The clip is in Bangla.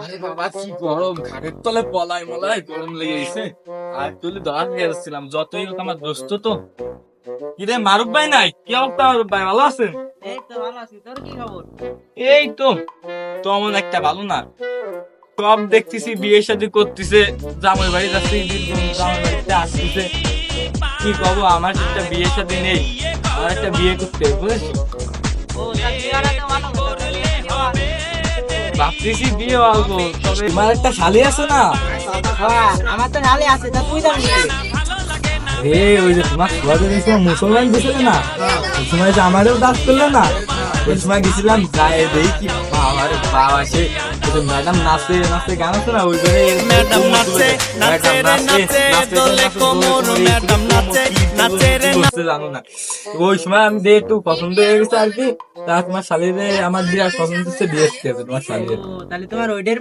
আরে বাবা কি গরম, ঘাটের তলে পলাই মলাই গরম লেগে গেছে। আর তুলে ধরা নিয়ে যাচ্ছিলাম, যতই হোক আমার দোস্ত তো। কিরে মারুফ ভাই নাই? কি অবস্থা মারুফ ভাই, ভালো আছেন? এই তো ভালো আছি, তোর কি খবর? এই তো তেমন একটা ভালো না। সব দেখতেছি বিয়ে শাদী করতেছে, জামাই বাড়ি যাচ্ছে, জামাই বাড়িতে আসতেছে। কি কব, আমার একটা বিয়ে শাদী নেই, আমার একটা বিয়ে করতে হবে, বুঝেছো? ও তা বিয়াটা তো ভালো কথা, ভাবতেছি বিয়ে হবো, তবে তোমার একটা শালি আছে না? হ্যাঁ আমার তো শালি আছে, তা তুই যাবি নাকি? রে ওই যে তোমার খোয়াদের মুসলমান গেছিল না, ওই সময় যে আমারও দাস করলো না, ওই সময় গেছিলাম, যাই দেখি কি বাবার বাবা সে ম্যাডাম নাচে নাচে গান আছে না, ওই জন্য ম্যাডাম নাচে নাচে রে নাচে দোলে কোমর ম্যাডাম নাচে নাচে রে জানো না। তো ওই সময় আমি দিয়ে একটু পছন্দ হয়ে গেছে আর কি। তা তোমার শালিরে আমার বিরাট পছন্দ হচ্ছে, বিয়ে করতে হবে তোমার শালিরে। ও তাহলে তোমার ওইটার